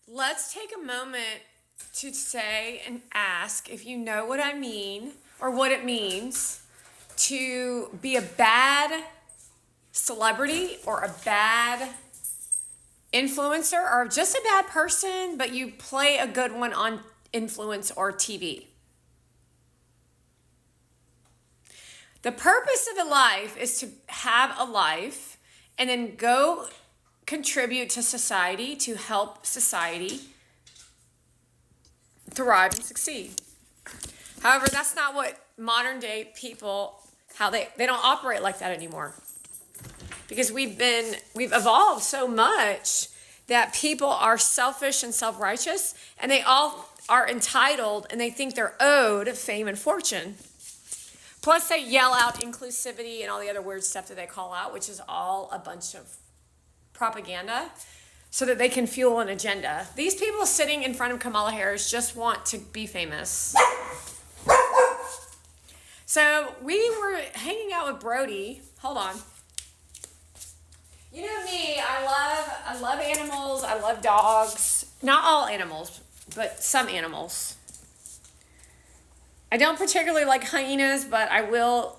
Let's take a moment to say and ask if you know what I mean or what it means to be a bad celebrity or a bad influencer or just a bad person, but you play a good one on influence or TV. The purpose of a life is to have a life and then go contribute to society, to help society thrive and succeed. However, that's not what modern day people, how they don't operate like that anymore. Because we've evolved so much that people are selfish and self-righteous, and they all are entitled and they think they're owed fame and fortune. Plus they yell out inclusivity and all the other weird stuff that they call out, which is all a bunch of propaganda so that they can fuel an agenda. These people sitting in front of Kamala Harris just want to be famous. So we were hanging out with Brodie. Hold on. You know me, I love animals, I love dogs. Not all animals, but some animals. I don't particularly like hyenas, but I will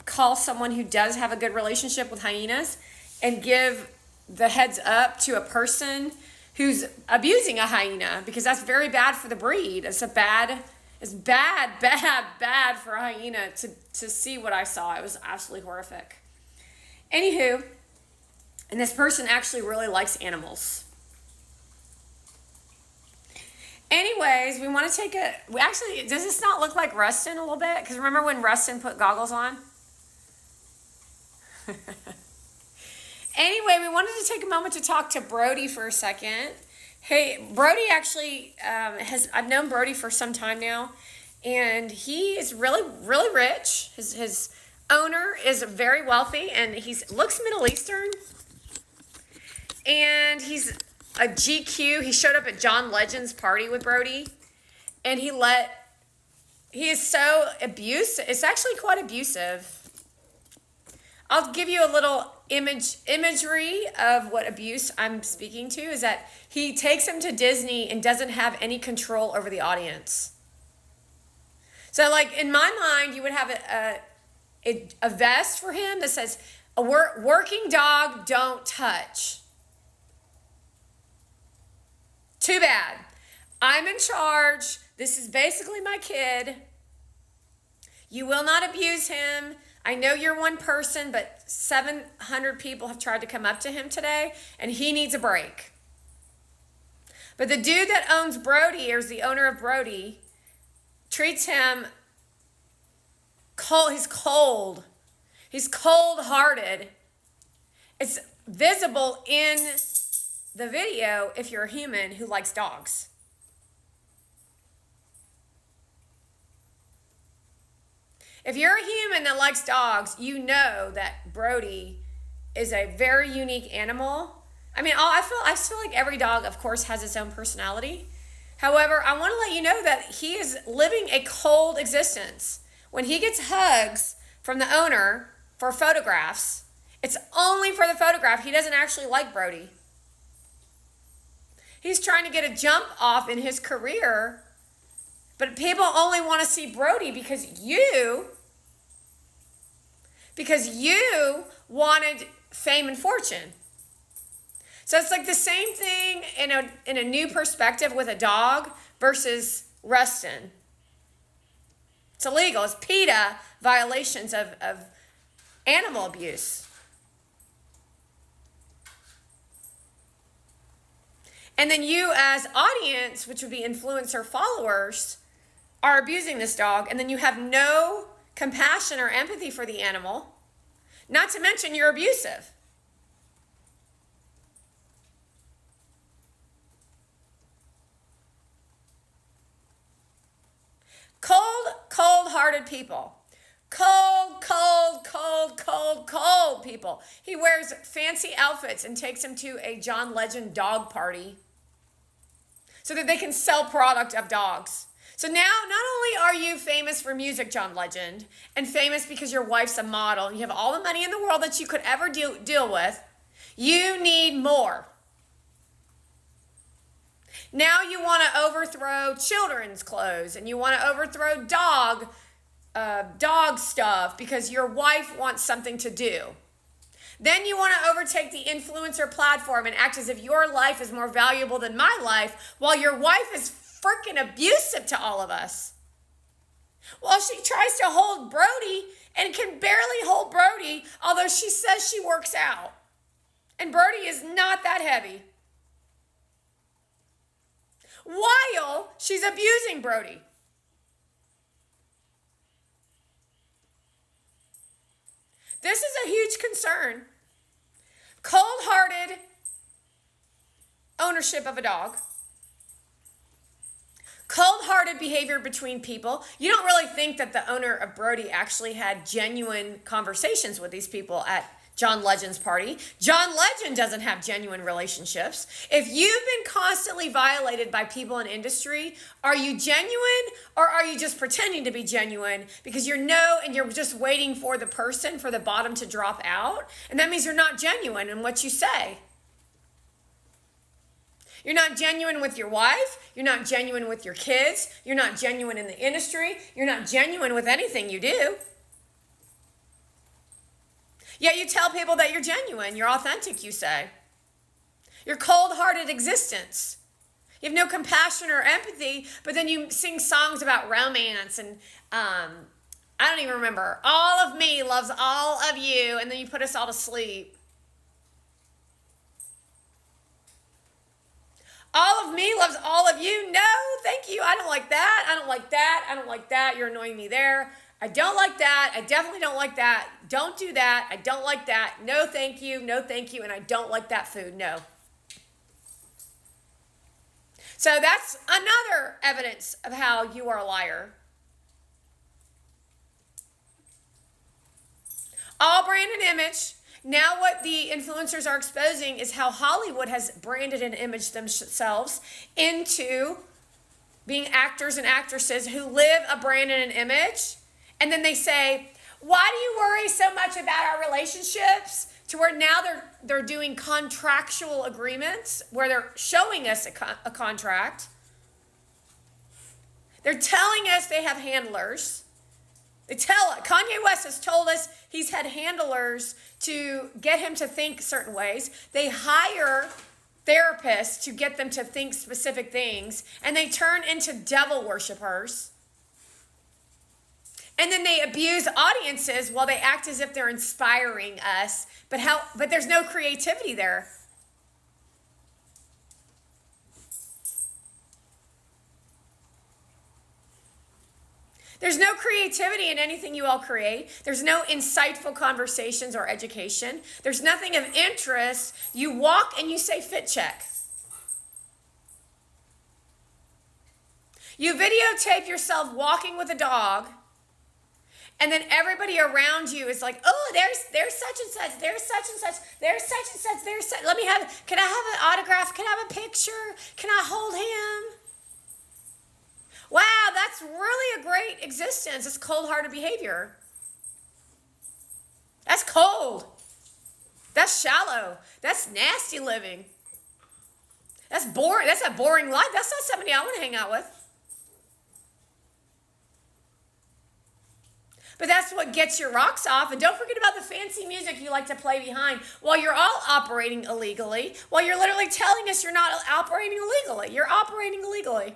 call someone who does have a good relationship with hyenas and give the heads up to a person who's abusing a hyena, because that's very bad for the breed. It's bad for a hyena to see what I saw. It was absolutely horrific. Anywho, and this person actually really likes animals. Anyways, we want to take does this not look like Rustin a little bit? Because remember when Rustin put goggles on? Anyway, we wanted to take a moment to talk to Brodie for a second. Hey, Brodie actually I've known Brodie for some time now, and he is really, really rich. His owner is very wealthy, and he looks Middle Eastern, and he's a GQ. He showed up at John Legend's party with Brodie, and he is so abusive. It's actually quite abusive. I'll give you a little imagery of what abuse I'm speaking to, is that he takes him to Disney and doesn't have any control over the audience. So like in my mind, you would have a vest for him that says, a working dog don't touch. Too bad. I'm in charge. This is basically my kid. You will not abuse him. I know you're one person, but 700 people have tried to come up to him today, and he needs a break. But the dude that owns Brodie, or is the owner of Brodie, treats him cold. He's cold. He's cold-hearted. It's visible in the video if you're a human who likes dogs. If you're a human that likes dogs, you know that Brodie is a very unique animal. I mean, I feel like every dog, of course, has its own personality. However, I want to let you know that he is living a cold existence. When he gets hugs from the owner for photographs, it's only for the photograph. He doesn't actually like Brodie. He's trying to get a jump off in his career, but people only want to see Brodie because you wanted fame and fortune. So it's like the same thing in a new perspective with a dog versus Rustin. It's illegal. It's PETA violations of animal abuse. And then you as audience, which would be influencer followers, are abusing this dog, and then you have no compassion or empathy for the animal, not to mention you're abusive. Cold-hearted people. Cold people. He wears fancy outfits and takes them to a John Legend dog party so that they can sell product of dogs. So now, not only are you famous for music, John Legend, and famous because your wife's a model, and you have all the money in the world that you could ever deal with, you need more. Now you want to overthrow children's clothes, and you want to overthrow dog stuff because your wife wants something to do. Then you want to overtake the influencer platform and act as if your life is more valuable than my life, while your wife is freaking abusive to all of us. Well, she tries to hold Brodie and can barely hold Brodie, although she says she works out. And Brodie is not that heavy. While she's abusing Brodie. This is a huge concern. Cold-hearted ownership of a dog. Cold-hearted behavior between people. You don't really think that the owner of Brodie actually had genuine conversations with these people at John Legend's party. John Legend doesn't have genuine relationships. If you've been constantly violated by people in industry, are you genuine or are you just pretending to be genuine because and you're just waiting for the person, for the bottom to drop out? And that means you're not genuine in what you say. You're not genuine with your wife. You're not genuine with your kids. You're not genuine in the industry. You're not genuine with anything you do. Yet you tell people that you're genuine, you're authentic, you say. Your cold-hearted existence. You have no compassion or empathy, but then you sing songs about romance and I don't even remember. All of me loves all of you, and then you put us all to sleep. All of me loves all of you. No, thank you. I don't like that. I don't like that. I don't like that. You're annoying me there. I don't like that. I definitely don't like that. Don't do that. I don't like that. No, thank you. No, thank you. And I don't like that food. No. So that's another evidence of how you are a liar. All brand and image. Now what the influencers are exposing is how Hollywood has branded and imaged themselves into being actors and actresses who live a brand and an image. And then they say, why do you worry so much about our relationships? To where now they're doing contractual agreements where they're showing us a contract. They're telling us they have handlers. Kanye West has told us he's had handlers to get him to think certain ways. They hire therapists to get them to think specific things, and they turn into devil worshipers. And then they abuse audiences while they act as if they're inspiring us, but there's no creativity there. There's no creativity in anything you all create. There's no insightful conversations or education. There's nothing of interest. You walk and you say fit check. You videotape yourself walking with a dog, and then everybody around you is like, oh, there's such and such, there's such and such, there's such and such, there's such. Can I have an autograph? Can I have a picture? Can I hold him? Wow, that's really a great existence. It's cold-hearted behavior. That's cold. That's shallow. That's nasty living. That's boring. That's a boring life. That's not somebody I want to hang out with. But that's what gets your rocks off. And don't forget about the fancy music you like to play behind while you're all operating illegally, while you're literally telling us you're not operating illegally. You're operating illegally.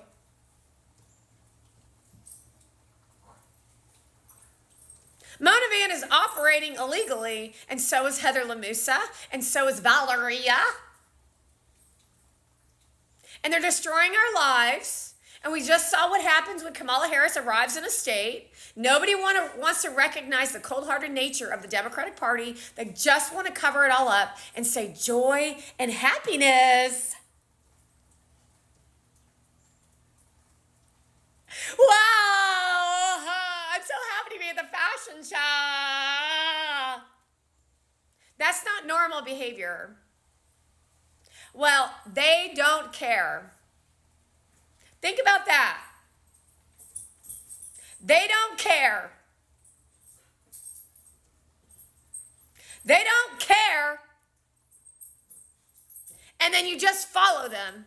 Mona Van is operating illegally, and so is Heather Lamusa, and so is Valeria. And they're destroying our lives. And we just saw what happens when Kamala Harris arrives in a state. Nobody wants to recognize the cold-hearted nature of the Democratic Party. They just want to cover it all up and say joy and happiness. Wow! I'm so happy to be at the fashion show. That's not normal behavior. Well, they don't care. Think about that. They don't care. They don't care. And then you just follow them.